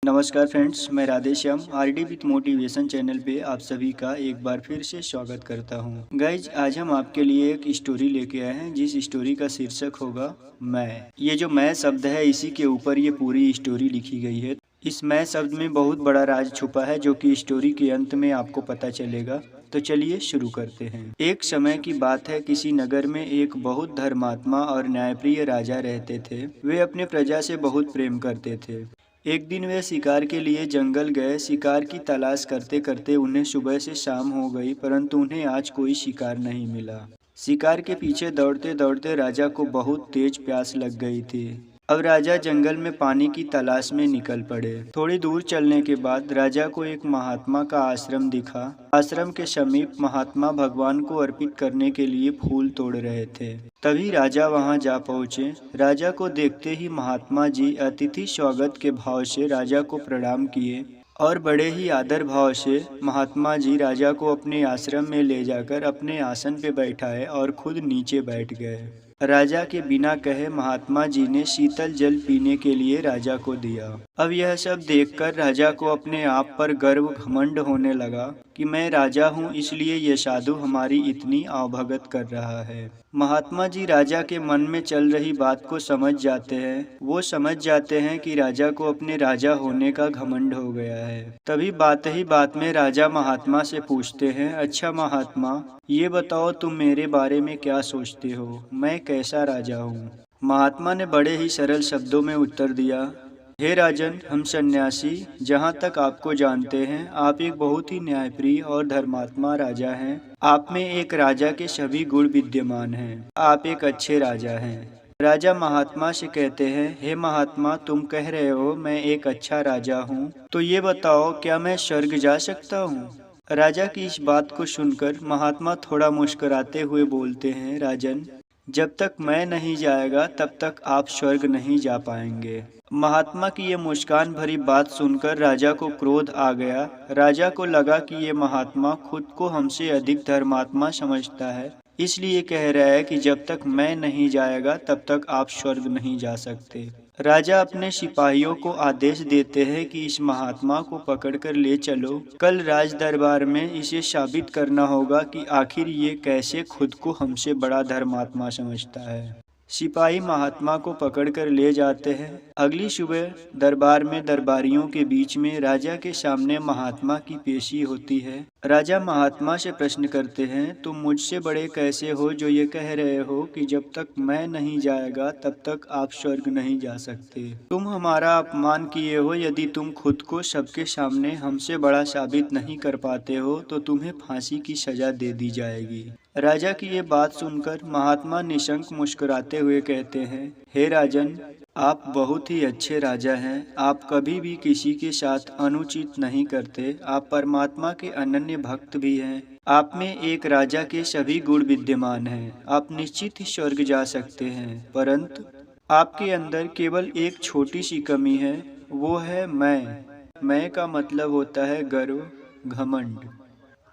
नमस्कार फ्रेंड्स, मैं Radheshyam RD with motivation channel पे आप सभी का एक बार फिर से स्वागत करता हूँ। गाइज, आज हम आपके लिए एक स्टोरी लेके आए हैं जिस स्टोरी का शीर्षक होगा मैं। ये जो मैं शब्द है, इसी के ऊपर ये पूरी स्टोरी लिखी गई है। इस मैं शब्द में बहुत बड़ा राज छुपा है जो कि स्टोरी के अंत में आपको पता चलेगा। तो चलिए शुरू करते हैं। एक समय की बात है, किसी नगर में एक बहुत धर्मात्मा और न्यायप्रिय राजा रहते थे। वे अपने प्रजा से बहुत प्रेम करते थे। एक दिन वे शिकार के लिए जंगल गए। शिकार की तलाश करते करते उन्हें सुबह से शाम हो गई, परंतु उन्हें आज कोई शिकार नहीं मिला। शिकार के पीछे दौड़ते दौड़ते राजा को बहुत तेज प्यास लग गई थी। अब राजा जंगल में पानी की तलाश में निकल पड़े। थोड़ी दूर चलने के बाद राजा को एक महात्मा का आश्रम दिखा। आश्रम के समीप महात्मा भगवान को अर्पित करने के लिए फूल तोड़ रहे थे। तभी राजा वहां जा पहुंचे। राजा को देखते ही महात्मा जी अतिथि स्वागत के भाव से राजा को प्रणाम किए और बड़े ही आदर भाव से महात्मा जी राजा को अपने आश्रम में ले जाकर अपने आसन पे बैठाए और खुद नीचे बैठ गए। राजा के बिना कहे महात्मा जी ने शीतल जल पीने के लिए राजा को दिया। अब यह सब देखकर राजा को अपने आप पर गर्व घमंड होने लगा कि मैं राजा हूँ, इसलिए यह साधु हमारी इतनी आवभगत कर रहा है। महात्मा जी राजा के मन में चल रही बात को समझ जाते हैं। वो समझ जाते हैं कि राजा को अपने राजा होने का घमंड हो गया है। तभी बात ही बात में राजा महात्मा से पूछते हैं, अच्छा महात्मा, ये बताओ तुम मेरे बारे में क्या सोचते हो, मैं कैसा राजा हूँ। महात्मा ने बड़े ही सरल शब्दों में उत्तर दिया, हे राजन, हम सन्यासी जहाँ तक आपको जानते हैं, आप एक बहुत ही न्यायप्रिय और धर्मात्मा राजा हैं। आप में एक राजा के सभी गुण विद्यमान हैं। आप एक अच्छे राजा हैं। राजा महात्मा से कहते हैं, हे महात्मा, तुम कह रहे हो मैं एक अच्छा राजा हूँ, तो ये बताओ क्या मैं स्वर्ग जा सकता हूँ। राजा की इस बात को सुनकर महात्मा थोड़ा मुस्कुराते हुए बोलते हैं, राजन, जब तक मैं नहीं जाएगा तब तक आप स्वर्ग नहीं जा पाएंगे। महात्मा की ये मुस्कान भरी बात सुनकर राजा को क्रोध आ गया। राजा को लगा कि ये महात्मा खुद को हमसे अधिक धर्मात्मा समझता है, इसलिए कह रहा है कि जब तक मैं नहीं जाएगा तब तक आप स्वर्ग नहीं जा सकते। राजा अपने सिपाहियों को आदेश देते हैं कि इस महात्मा को पकड़कर ले चलो। कल राज दरबार में इसे साबित करना होगा कि आखिर ये कैसे खुद को हमसे बड़ा धर्मात्मा समझता है। सिपाही महात्मा को पकड़कर ले जाते हैं। अगली सुबह दरबार में दरबारियों के बीच में राजा के सामने महात्मा की पेशी होती है। राजा महात्मा से प्रश्न करते हैं, तुम मुझसे बड़े कैसे हो जो ये कह रहे हो कि जब तक मैं नहीं जाएगा तब तक आप स्वर्ग नहीं जा सकते। तुम हमारा अपमान किए हो। यदि तुम खुद को सबके सामने हमसे बड़ा साबित नहीं कर पाते हो तो तुम्हें फांसी की सजा दे दी जाएगी। राजा की ये बात सुनकर महात्मा निशंक मुस्कुराते हुए कहते हैं, हे राजन, आप बहुत ही अच्छे राजा हैं। आप कभी भी किसी के साथ अनुचित नहीं करते। आप परमात्मा के अनन्य भक्त भी हैं। आप में एक राजा के सभी गुण विद्यमान हैं। आप निश्चित ही स्वर्ग जा सकते हैं, परंतु आपके अंदर केवल एक छोटी सी कमी है, वो है मैं का मतलब होता है गर्व, घमंड।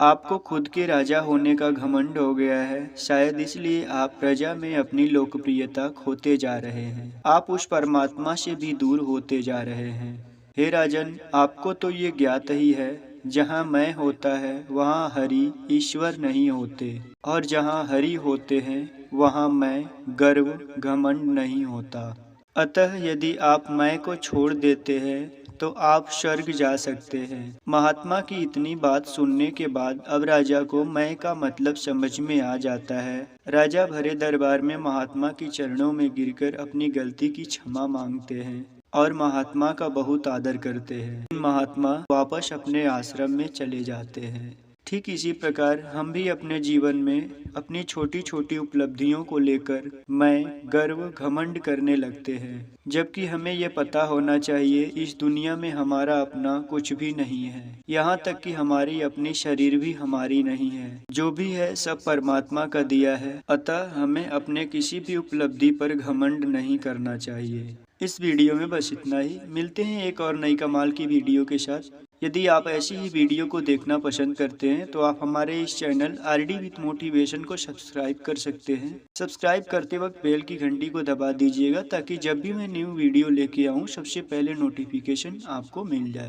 आपको खुद के राजा होने का घमंड हो गया है। शायद इसलिए आप प्रजा में अपनी लोकप्रियता खोते जा रहे हैं। आप उस परमात्मा से भी दूर होते जा रहे हैं। हे राजन, आपको तो ये ज्ञात ही है, जहाँ मैं होता है वहाँ हरि ईश्वर नहीं होते, और जहाँ हरि होते हैं वहाँ मैं गर्व घमंड नहीं होता। अतः यदि आप मैं को छोड़ देते हैं तो आप स्वर्ग जा सकते हैं। महात्मा की इतनी बात सुनने के बाद अब राजा को मैं का मतलब समझ में आ जाता है। राजा भरे दरबार में महात्मा की चरणों में गिरकर अपनी गलती की क्षमा मांगते हैं और महात्मा का बहुत आदर करते हैं। महात्मा वापस अपने आश्रम में चले जाते हैं। ठीक इसी प्रकार हम भी अपने जीवन में अपनी छोटी छोटी उपलब्धियों को लेकर मैं गर्व घमंड करने लगते हैं, जबकि हमें ये पता होना चाहिए इस दुनिया में हमारा अपना कुछ भी नहीं है। यहाँ तक कि हमारी अपनी शरीर भी हमारी नहीं है। जो भी है सब परमात्मा का दिया है। अतः हमें अपने किसी भी उपलब्धि पर घमंड नहीं करना चाहिए। इस वीडियो में बस इतना ही। मिलते हैं एक और नई कमाल की वीडियो के साथ। यदि आप ऐसी ही वीडियो को देखना पसंद करते हैं तो आप हमारे इस चैनल आरडी विथ मोटिवेशन को सब्सक्राइब कर सकते हैं। सब्सक्राइब करते वक्त बेल की घंटी को दबा दीजिएगा ताकि जब भी मैं न्यू वीडियो लेके आऊँ सबसे पहले नोटिफिकेशन आपको मिल जाए।